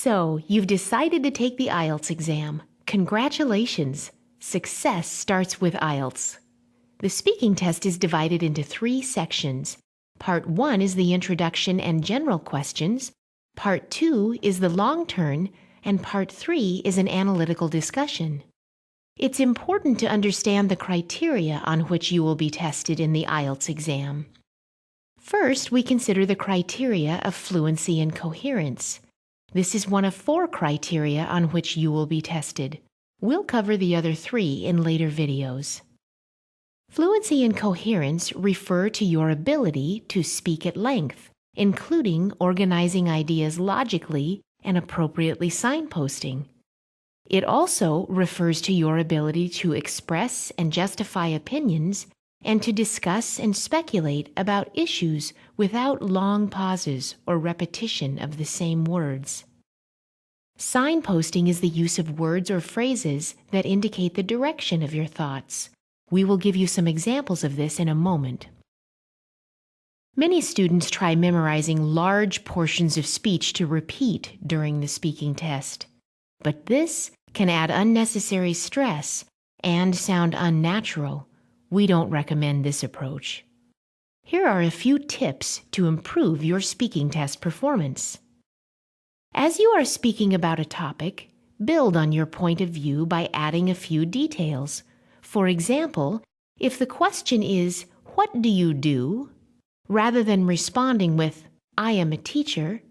So, you've decided to take the IELTS exam. Congratulations! Success starts with IELTS. The speaking test is divided into 3 sections. Part 1 is the introduction and general questions. Part 2 is the long turn, and Part 3 is an analytical discussion. It's important to understand the criteria on which you will be tested in the IELTS exam. First, we consider the criteria of fluency and coherence. This is one of 4 criteria on which you will be tested. We'll cover the other 3 in later videos. Fluency and coherence refer to your ability to speak at length, including organizing ideas logically and appropriately signposting. It also refers to your ability to express and justify opinions and to discuss and speculate about issues without long pauses or repetition of the same words. Signposting is the use of words or phrases that indicate the direction of your thoughts. We will give you some examples of this in a moment. Many students try memorizing large portions of speech to repeat during the speaking test, but this can add unnecessary stress and sound unnatural. We don't recommend this approach. Here are a few tips to improve your speaking test performance. As you are speaking about a topic, build on your point of view by adding a few details. For example, if the question is, "What do you do?" rather than responding with, "I am a teacher,"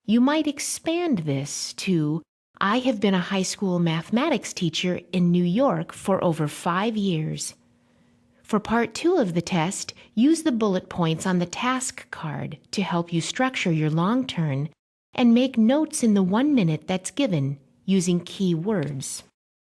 you might expand this to, "I have been a high school mathematics teacher in New York for over 5 years." For Part 2 of the test, use the bullet points on the task card to help you structure your long turn and make notes in the 1 minute that's given using key words.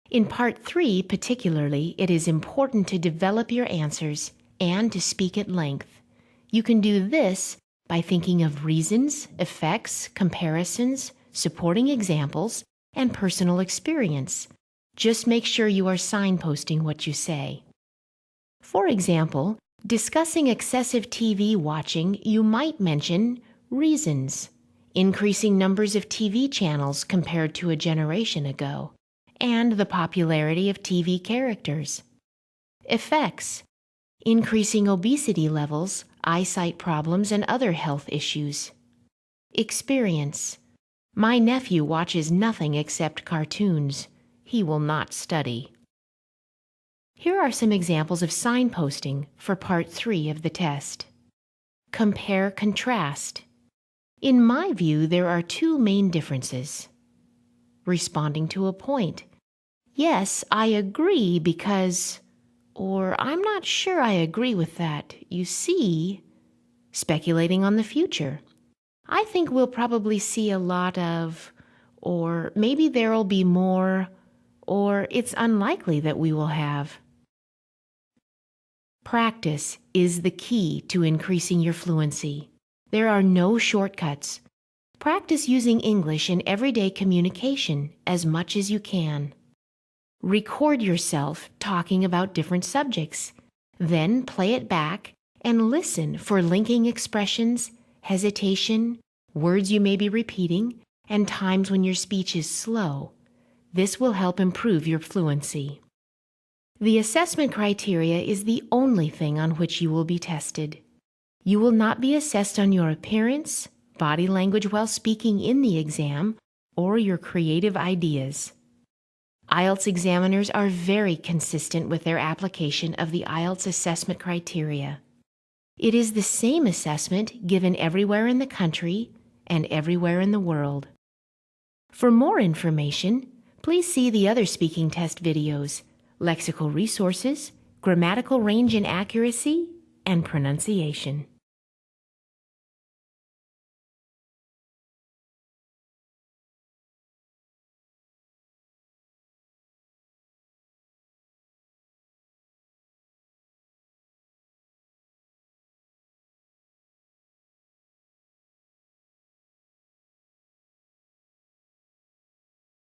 In Part 3 particularly, it is important to develop your answers and to speak at length. You can do this by thinking of reasons, effects, comparisons, supporting examples, and personal experience. Just make sure you are signposting what you say. For example, discussing excessive TV watching, you might mention reasons, increasing numbers of TV channels compared to a generation ago, and the popularity of TV characters. Effects, increasing obesity levels, eyesight problems, and other health issues. Experience, my nephew watches nothing except cartoons. He will not study. Here are some examples of signposting for Part 3 of the test. Compare-contrast. In my view, there are 2 main differences. Responding to a point. Yes, I agree because, or I'm not sure I agree with that. You see, speculating on the future. I think we'll probably see a lot of, or maybe there'll be more, or it's unlikely that we will have. Practice is the key to increasing your fluency. There are no shortcuts. Practice using English in everyday communication as much as you can. Record yourself talking about different subjects. Then play it back and listen for linking expressions, hesitation, words you may be repeating, and times when your speech is slow. This will help improve your fluency. The assessment criteria is the only thing on which you will be tested. You will not be assessed on your appearance, body language while speaking in the exam, or your creative ideas. IELTS examiners are very consistent with their application of the IELTS assessment criteria. It is the same assessment given everywhere in the country and everywhere in the world. For more information, please see the other speaking test videos, lexical resources, grammatical range and accuracy, and pronunciation.